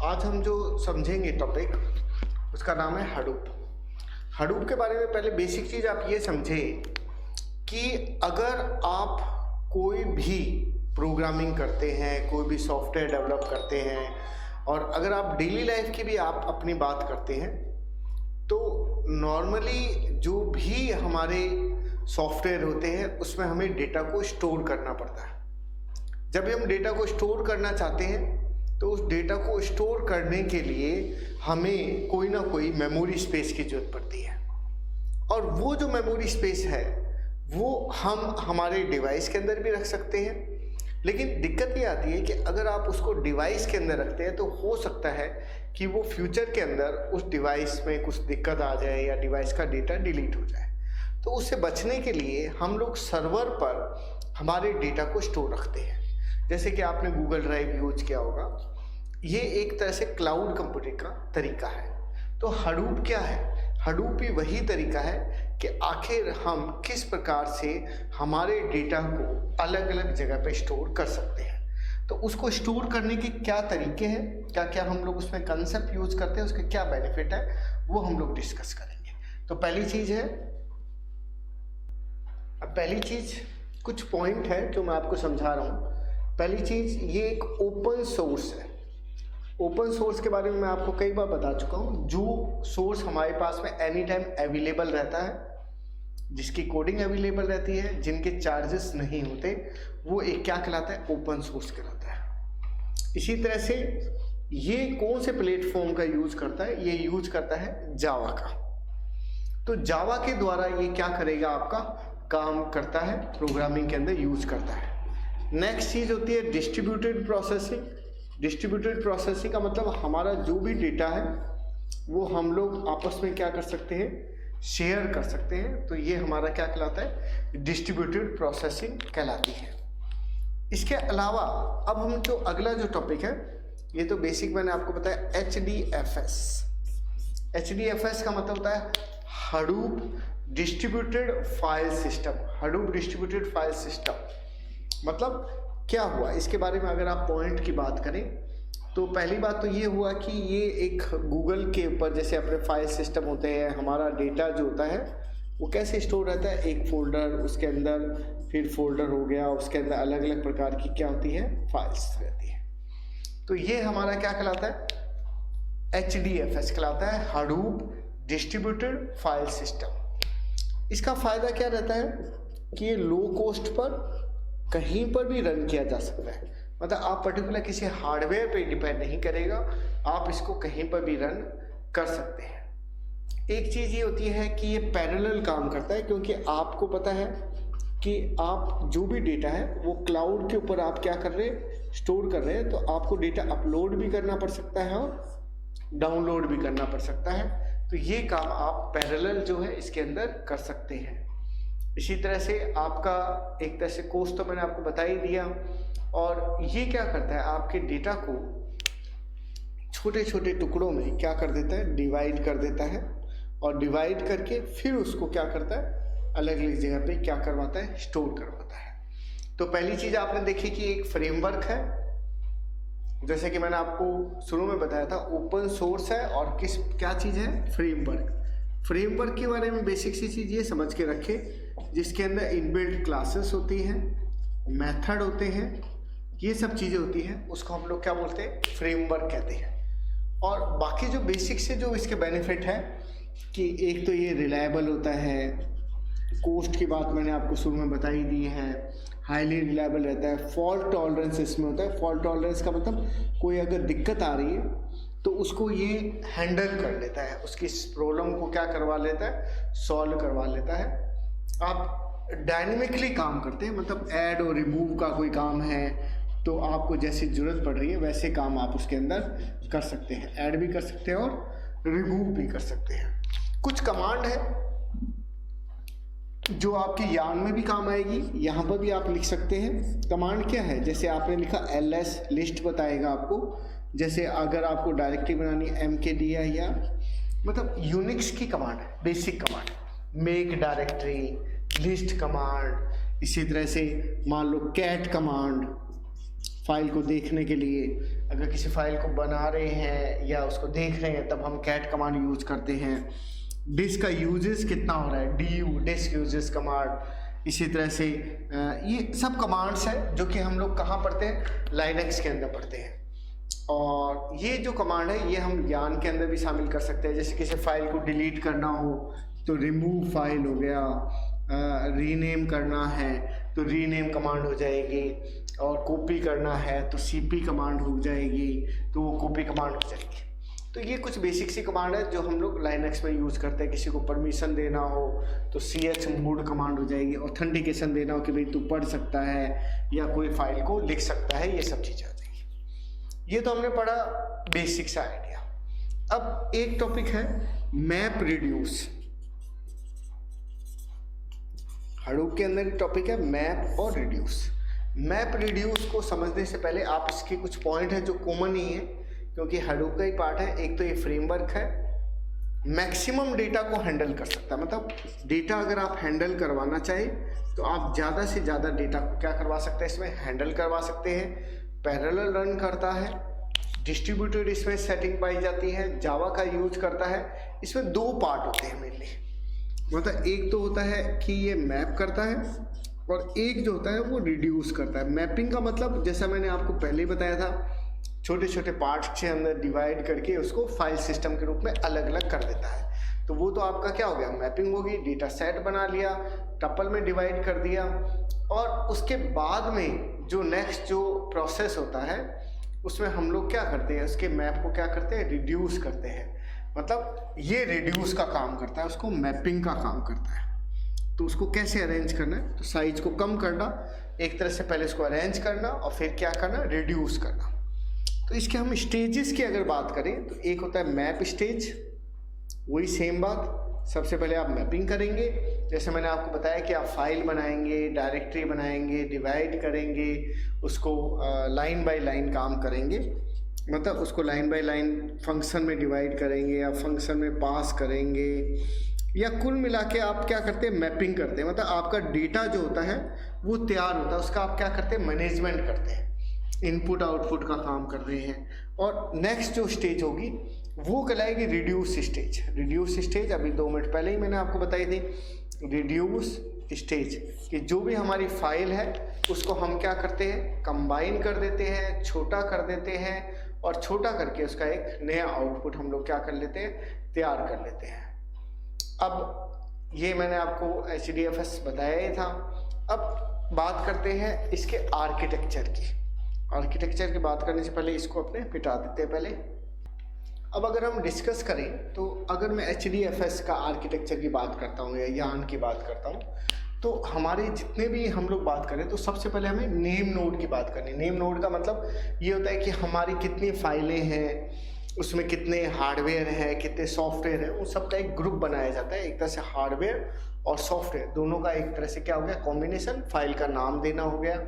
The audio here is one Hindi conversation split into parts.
आज हम जो समझेंगे टॉपिक उसका नाम है हडूप। हडूप के बारे में पहले बेसिक चीज़ आप ये समझें कि अगर आप कोई भी प्रोग्रामिंग करते हैं, कोई भी सॉफ्टवेयर डेवलप करते हैं और अगर आप डेली लाइफ की भी आप अपनी बात करते हैं तो नॉर्मली जो भी हमारे सॉफ्टवेयर होते हैं उसमें हमें डेटा को स्टोर करना पड़ता है। जब हम डेटा को स्टोर करना चाहते हैं तो उस डेटा को स्टोर करने के लिए हमें कोई ना कोई मेमोरी स्पेस की ज़रूरत पड़ती है और वो जो मेमोरी स्पेस है वो हम हमारे डिवाइस के अंदर भी रख सकते हैं। लेकिन दिक्कत ये आती है कि अगर आप उसको डिवाइस के अंदर रखते हैं तो हो सकता है कि वो फ्यूचर के अंदर उस डिवाइस में कुछ दिक्कत आ जाए या डिवाइस का डेटा डिलीट हो जाए। तो उससे बचने के लिए हम लोग सर्वर पर हमारे डेटा को स्टोर रखते हैं। जैसे कि आपने गूगल ड्राइव यूज किया होगा, ये एक तरह से क्लाउड कंप्यूटिंग का तरीका है। तो हडूप क्या है? हडूप भी वही तरीका है कि आखिर हम किस प्रकार से हमारे डेटा को अलग अलग जगह पे स्टोर कर सकते हैं। तो उसको स्टोर करने के क्या तरीके हैं, क्या क्या हम लोग उसमें कंसेप्ट यूज करते हैं, उसके क्या बेनिफिट है, वो हम लोग डिस्कस करेंगे। तो पहली चीज़ कुछ पॉइंट है जो मैं आपको समझा रहा हूँ। पहली चीज़, ये एक ओपन सोर्स है। ओपन सोर्स के बारे में मैं आपको कई बार बता चुका हूँ। जो सोर्स हमारे पास में एनी टाइम अवेलेबल रहता है, जिसकी कोडिंग अवेलेबल रहती है, जिनके चार्जेस नहीं होते, वो एक क्या कहलाता है? ओपन सोर्स कहलाता है। इसी तरह से ये कौन से प्लेटफॉर्म का यूज करता है? ये यूज करता है जावा का। तो जावा के द्वारा ये क्या करेगा? आपका काम करता है, प्रोग्रामिंग के अंदर यूज करता है। नेक्स्ट चीज़ होती है डिस्ट्रीब्यूटेड प्रोसेसिंग। डिस्ट्रीब्यूटेड प्रोसेसिंग का मतलब हमारा जो भी डेटा है वो हम लोग आपस में क्या कर सकते हैं? शेयर कर सकते हैं। तो ये हमारा क्या कहलाता है? डिस्ट्रीब्यूटेड प्रोसेसिंग कहलाती है। इसके अलावा अब हम जो अगला जो टॉपिक है, ये तो बेसिक मैंने आपको बताया, HDFS। HDFS का मतलब होता है Hadoop distributed file system. Hadoop distributed file system मतलब क्या हुआ? इसके बारे में अगर आप पॉइंट की बात करें तो पहली बात तो ये हुआ कि ये एक गूगल के ऊपर जैसे अपने फाइल सिस्टम होते हैं, हमारा डेटा जो होता है वो कैसे स्टोर रहता है? एक फोल्डर, उसके अंदर फिर फोल्डर हो गया, उसके अंदर अलग अलग प्रकार की क्या होती है? फाइल्स रहती है। तो ये हमारा क्या कहलाता है? HDFS कहलाता है, हडूप डिस्ट्रीब्यूटेड फाइल सिस्टम। इसका फायदा क्या रहता है कि ये लो कॉस्ट पर कहीं पर भी रन किया जा सकता है। मतलब आप पर्टिकुलर किसी हार्डवेयर पे डिपेंड नहीं करेगा, आप इसको कहीं पर भी रन कर सकते हैं। एक चीज़ ये होती है कि ये पैरेलल काम करता है, क्योंकि आपको पता है कि आप जो भी डेटा है वो क्लाउड के ऊपर आप क्या कर रहे हैं? स्टोर कर रहे हैं। तो आपको डेटा अपलोड भी करना पड़ सकता है और डाउनलोड भी करना पड़ सकता है। तो ये काम आप पैरेलल जो है इसके अंदर कर सकते हैं। इसी तरह से आपका एक तरह से कोर्स तो मैंने आपको बता ही दिया। और ये क्या करता है? आपके डेटा को छोटे छोटे टुकड़ों में क्या कर देता है? डिवाइड कर देता है और डिवाइड करके फिर उसको क्या करता है? अलग अलग जगह पे क्या करवाता है? स्टोर करवाता है। तो पहली चीज़ आपने देखी कि एक फ्रेमवर्क है, जैसे कि मैंने आपको शुरू में बताया था, ओपन सोर्स है और क्या चीज़ है? फ्रेमवर्क। फ्रेमवर्क के बारे में बेसिक सी चीज़ ये समझ के रखें, जिसके अंदर इनबिल्ट क्लासेस होती हैं, मेथड होते हैं, ये सब चीज़ें होती हैं, उसको हम लोग क्या बोलते हैं? फ्रेमवर्क कहते हैं। और बाकी जो बेसिक से जो इसके बेनिफिट है कि एक तो ये रिलायबल होता है, कॉस्ट की बात मैंने आपको शुरू में बता ही दी है, हाईली रिलायबल रहता है, फॉल्ट टॉलरेंस इसमें होता है। फॉल्ट टॉलरेंस का मतलब कोई अगर दिक्कत आ रही है तो उसको ये हैंडल कर लेता है, उसकी प्रॉब्लम को क्या करवा लेता है? सॉल्व करवा लेता है। आप डायनेमिकली काम करते हैं, मतलब ऐड और रिमूव का कोई काम है तो आपको जैसी ज़रूरत पड़ रही है वैसे काम आप उसके अंदर कर सकते हैं। ऐड भी कर सकते हैं और रिमूव भी कर सकते हैं। कुछ कमांड है जो आपकी यान में भी काम आएगी, यहाँ पर भी आप लिख सकते हैं। कमांड क्या है? जैसे आपने लिखा ls लिस्ट बताएगा आपको। जैसे अगर आपको डायरेक्टरी बनानी mkdir या मतलब यूनिक्स की कमांड है, basic command, make directory, list command, इसी तरह से मान लो कैट कमांड, फाइल को देखने के लिए। अगर किसी फाइल को बना रहे हैं या उसको देख रहे हैं तब हम कैट कमांड यूज करते हैं। डिस्क का यूजेस कितना हो रहा है, DU डिस्क यूजेस कमांड। इसी तरह से ये सब कमांड्स हैं जो कि हम लोग कहाँ पढ़ते हैं, लाइनक्स के अंदर पढ़ते हैं। और ये जो कमांड है ये हम यार्न के अंदर भी शामिल कर सकते हैं। जैसे किसी फाइल को डिलीट करना हो तो रिमूव फाइल हो गया, रीनेम करना है तो रीनेम कमांड हो जाएगी, और कॉपी करना है तो CP कमांड हो जाएगी, तो वो कॉपी कमांड हो जाएगी। तो ये कुछ बेसिक सी कमांड है जो हम लोग लाइनक्स में यूज़ करते हैं। किसी को परमिशन देना हो तो chmod कमांड हो जाएगी, ऑथेंटिकेशन देना हो कि भाई तू पढ़ सकता है या कोई फाइल को लिख सकता है, ये सब चीज़ें आ जाएगी। ये तो हमने पढ़ा बेसिक सा आइडिया। अब एक टॉपिक है मैप रिड्यूस। हडूप के अंदर एक टॉपिक है मैप और रिड्यूस। मैप रिड्यूस को समझने से पहले आप इसके कुछ पॉइंट हैं जो कॉमन ही है, क्योंकि हडूप का ही पार्ट है। एक तो ये फ्रेमवर्क है, मैक्सिमम डेटा को हैंडल कर सकता है। मतलब डेटा अगर आप हैंडल करवाना चाहे तो आप ज़्यादा से ज़्यादा डेटा को क्या करवा सकते हैं, इसमें हैंडल करवा सकते हैं। पैरेलल रन करता है, डिस्ट्रीब्यूटेड इसमें सेटिंग पाई जाती है, जावा का यूज करता है। इसमें दो पार्ट होते हैं मेनली, मतलब एक तो होता है कि ये मैप करता है और एक जो होता है वो रिड्यूस करता है। मैपिंग का मतलब जैसा मैंने आपको पहले ही बताया था, छोटे छोटे पार्ट्स के अंदर डिवाइड करके उसको फाइल सिस्टम के रूप में अलग अलग कर देता है। तो वो तो आपका क्या हो गया, मैपिंग होगी। डेटा सेट बना लिया, टपल में डिवाइड कर दिया, और उसके बाद में जो नेक्स्ट जो प्रोसेस होता है उसमें हम लोग क्या करते हैं, उसके मैप को क्या करते हैं, रिड्यूस करते हैं। मतलब ये रिड्यूस का काम करता है, उसको मैपिंग का काम करता है। तो उसको कैसे अरेंज करना है, तो साइज को कम करना, एक तरह से पहले उसको अरेंज करना और फिर क्या करना, रिड्यूस करना। तो इसके हम स्टेजेस की अगर बात करें तो एक होता है मैप स्टेज। वही सेम बात, सबसे पहले आप मैपिंग करेंगे। जैसे मैंने आपको बताया कि आप फाइल बनाएंगे, डायरेक्टरी बनाएंगे, डिवाइड करेंगे, उसको लाइन बाय लाइन काम करेंगे। मतलब उसको लाइन बाय लाइन फंक्शन में डिवाइड करेंगे या फंक्शन में पास करेंगे, या कुल मिला के आप क्या करते हैं, मैपिंग करते हैं। मतलब आपका डेटा जो होता है वो तैयार होता है, उसका आप क्या करते हैं, मैनेजमेंट करते हैं, इनपुट आउटपुट का काम कर रहे हैं। और नेक्स्ट जो स्टेज होगी वो कहलाएगी रिड्यूस स्टेज। रिड्यूस स्टेज अभी 2 मिनट पहले ही मैंने आपको बताई थी। रिड्यूस स्टेज कि जो भी हमारी फाइल है उसको हम क्या करते हैं, कंबाइन कर देते हैं, छोटा कर देते हैं, और छोटा करके उसका एक नया आउटपुट हम लोग क्या कर लेते हैं, तैयार कर लेते हैं। अब ये मैंने आपको HDFS बताया ही था। अब बात करते हैं इसके आर्किटेक्चर की। आर्किटेक्चर की बात करने से पहले इसको अपने मिटा देते हैं पहले। अब अगर हम डिस्कस करें तो अगर मैं HDFS का आर्किटेक्चर की बात करता हूँ या यार्न की बात करता हूँ, तो हमारे जितने भी हम लोग बात करें तो सबसे पहले हमें नेम नोड की बात करनी है। नेम नोड का मतलब ये होता है कि हमारी कितनी फाइलें हैं, उसमें कितने हार्डवेयर हैं, कितने सॉफ्टवेयर हैं, उन सब का एक ग्रुप बनाया जाता है। एक तरह से हार्डवेयर और सॉफ्टवेयर दोनों का एक तरह से क्या हो गया, कॉम्बिनेशन। फाइल का नाम देना हो गया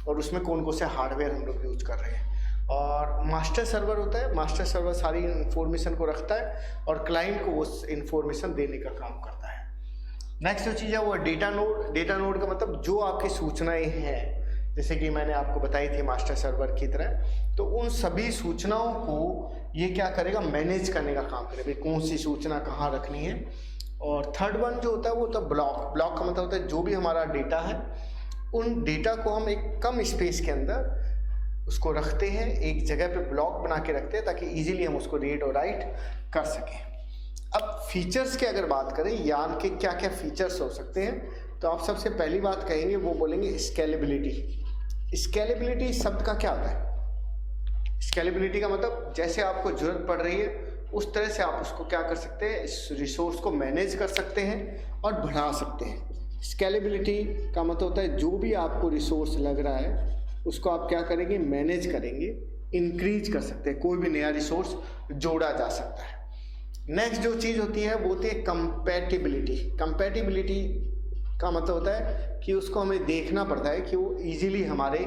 और उसमें कौन कौन से हार्डवेयर हम लोग यूज कर रहे हैं। और मास्टर सर्वर होता है, मास्टर सर्वर सारी इन्फॉर्मेशन को रखता है और क्लाइंट को उस इन्फॉर्मेशन देने का काम करता है। नेक्स्ट जो चीज़ है वो डेटा नोड। डेटा नोड का मतलब जो आपकी सूचनाएं हैं, जैसे कि मैंने आपको बताई थी मास्टर सर्वर की तरह, तो उन सभी सूचनाओं को ये क्या करेगा, मैनेज करने का काम करेगा, भाई कौन सी सूचना कहाँ रखनी है। और थर्ड वन जो होता है वो होता है ब्लॉक। ब्लॉक का मतलब होता है जो भी हमारा डेटा है उन डेटा को हम एक कम स्पेस के अंदर उसको रखते हैं, एक जगह पे ब्लॉक बना के रखते हैं ताकि इजीली हम उसको रीड और राइट कर सकें। अब फीचर्स की अगर बात करें, यार्न के क्या क्या फीचर्स हो सकते हैं, तो आप सबसे पहली बात कहेंगे वो बोलेंगे स्केलेबिलिटी। स्केलेबिलिटी शब्द का क्या होता है, स्केलेबिलिटी का मतलब जैसे आपको जरूरत पड़ रही है उस तरह से आप उसको क्या कर सकते हैं, इस रिसोर्स को मैनेज कर सकते हैं और बढ़ा सकते हैं। स्केलेबिलिटी का मतलब होता है जो भी आपको रिसोर्स लग रहा है उसको आप क्या करेंगे, मैनेज करेंगे, इंक्रीज कर सकते हैं, कोई भी नया रिसोर्स जोड़ा जा सकता है। नेक्स्ट जो चीज़ होती है वो होती है कंपैटिबिलिटी। कंपैटिबिलिटी का मतलब होता है कि उसको हमें देखना पड़ता है कि वो इजीली हमारे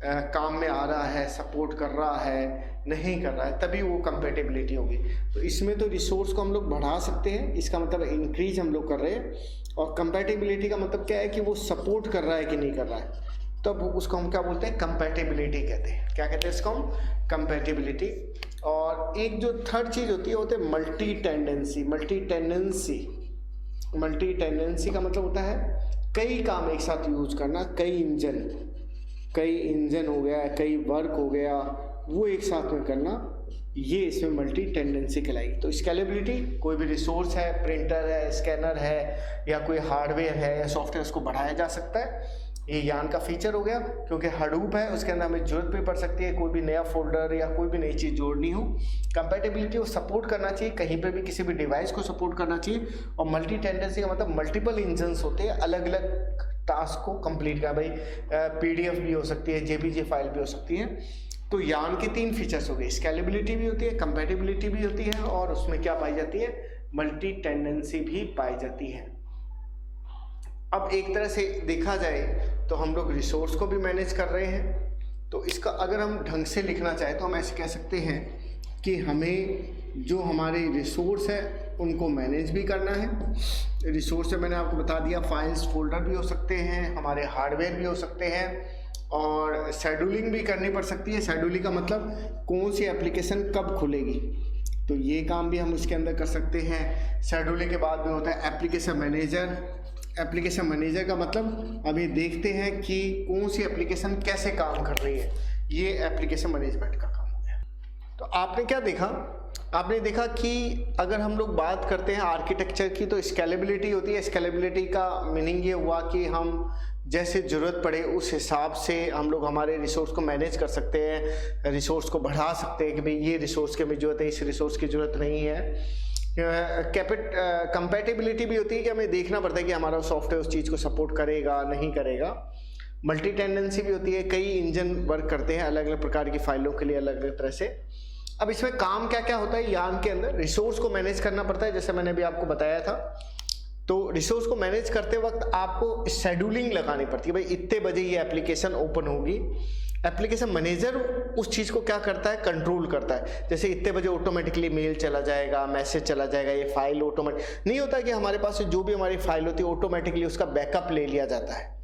काम में आ रहा है, सपोर्ट कर रहा है, नहीं कर रहा है, तभी वो कंपैटिबिलिटी होगी। तो इसमें तो रिसोर्स को हम लोग बढ़ा सकते हैं, इसका मतलब इंक्रीज हम लोग कर रहे हैं। और कंपैटिबिलिटी का मतलब क्या है कि वो सपोर्ट कर रहा है कि नहीं कर रहा है। तब उसको हम क्या बोलते हैं, कंपैटिबिलिटी कहते हैं। क्या कहते हैं इसको हम, कंपैटिबिलिटी। और एक जो थर्ड चीज होती है वो होती है मल्टी टेंडेंसी। मल्टी टेंडेंसी का मतलब होता है कई काम एक साथ यूज करना, कई इंजन हो गया, कई वर्क हो गया, वो एक साथ में करना, ये इसमें मल्टी टेंडेंसी कहलाएगी। तो स्केलेबिलिटी, कोई भी रिसोर्स है, प्रिंटर है, स्कैनर है या कोई हार्डवेयर है या सॉफ्टवेयर, उसको बढ़ाया जा सकता है, ये यान का फीचर हो गया। क्योंकि हडूप है उसके अंदर हमें जरूरत भी पड़ सकती है कोई भी नया फोल्डर या कोई भी नई चीज़ जोड़नी हो। कंपैटिबिलिटी वो सपोर्ट करना चाहिए, कहीं पे भी किसी भी डिवाइस को सपोर्ट करना चाहिए। और मल्टी टेंडेंसी का मतलब मल्टीपल इंजन्स होते हैं, अलग अलग टास्क को कंप्लीट करना। भाई PDF भी हो सकती है, JPG फाइल भी हो सकती है। तो यान के 3 फीचर्स हो गए, स्केलेबिलिटी भी होती है, कंपैटिबिलिटी भी होती है, और उसमें क्या पाई जाती है, मल्टी टेंडेंसी भी पाई जाती है। अब एक तरह से देखा जाए तो हम लोग रिसोर्स को भी मैनेज कर रहे हैं। तो इसका अगर हम ढंग से लिखना चाहें तो हम ऐसे कह सकते हैं कि हमें जो हमारे रिसोर्स है उनको मैनेज भी करना है। रिसोर्स से मैंने आपको बता दिया, फाइल्स फोल्डर भी हो सकते हैं, हमारे हार्डवेयर भी हो सकते हैं, और शेड्यूलिंग भी करनी पड़ सकती है। शेड्यूलिंग का मतलब कौन सी एप्लीकेशन कब खुलेगी, तो ये काम भी हम उसके अंदर कर सकते हैं। शेड्यूलिंग के बाद में होता है एप्लीकेशन मैनेजर। एप्लीकेशन मैनेजर का मतलब अभी देखते हैं कि कौन सी एप्लीकेशन कैसे काम कर रही है, ये एप्लीकेशन मैनेजमेंट का काम हो गया। तो आपने क्या देखा, आपने देखा कि अगर हम लोग बात करते हैं आर्किटेक्चर की तो स्केलेबिलिटी होती है। स्केलेबिलिटी का मीनिंग ये हुआ कि हम जैसे ज़रूरत पड़े उस हिसाब से हम लोग हमारे रिसोर्स को मैनेज कर सकते हैं, रिसोर्स को बढ़ा सकते हैं कि भाई ये रिसोर्स की हमें ज़रूरत है, इस रिसोर्स की ज़रूरत नहीं है। कंपैटिबिलिटी भी होती है कि हमें देखना पड़ता है कि हमारा सॉफ्टवेयर उस चीज़ को सपोर्ट करेगा नहीं करेगा। मल्टी टेंडेंसी भी होती है, कई इंजन वर्क करते हैं अलग अलग प्रकार की फाइलों के लिए अलग अलग तरह से। अब इसमें काम क्या क्या होता है यान के अंदर, रिसोर्स को मैनेज करना पड़ता है, जैसे मैंने अभी आपको बताया था। तो रिसोर्स को मैनेज करते वक्त आपको शेड्यूलिंग लगानी पड़ती है, भाई इतने बजे ये एप्लीकेशन ओपन होगी। एप्लीकेशन मैनेजर उस चीज़ को क्या करता है, कंट्रोल करता है। जैसे इतने बजे ऑटोमेटिकली मेल चला जाएगा, मैसेज चला जाएगा, ये फाइल ऑटोमेटिक नहीं होता कि हमारे पास जो भी हमारी फाइल होती है ऑटोमेटिकली उसका बैकअप ले लिया जाता है।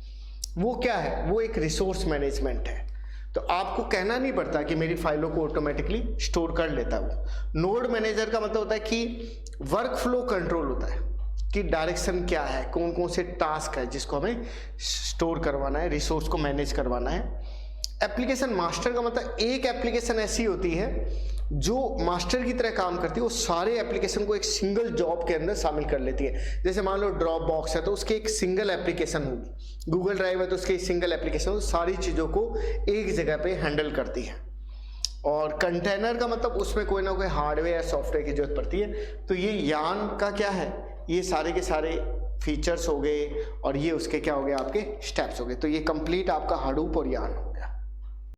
वो क्या है, वो एक रिसोर्स मैनेजमेंट है। तो आपको कहना नहीं पड़ता कि मेरी फाइलों को ऑटोमेटिकली स्टोर कर लेता है। नोड मैनेजर का मतलब होता है कि वर्क फ्लो कंट्रोल होता है कि डायरेक्शन क्या है, कौन कौन से टास्क है जिसको हमें स्टोर करवाना है, रिसोर्स को मैनेज करवाना है। एप्लीकेशन मास्टर का मतलब एक एप्लीकेशन ऐसी होती है जो मास्टर की तरह काम करती है, वो सारे एप्लीकेशन को एक सिंगल जॉब के अंदर शामिल कर लेती है। जैसे मान लो ड्रॉप बॉक्स है तो उसकी एक सिंगल एप्लीकेशन होगी, गूगल ड्राइव है तो उसकी एक सिंगल एप्लीकेशन, सारी चीज़ों को एक जगह पे हैंडल करती है। और कंटेनर का मतलब उसमें कोई ना कोई हार्डवेयर या सॉफ्टवेयर की जरूरत पड़ती है। तो ये यान का क्या है, ये सारे के सारे फीचर्स हो गए और ये उसके क्या हो गए, आपके स्टेप्स हो गए। तो ये कंप्लीट आपका हडूप और यान हो।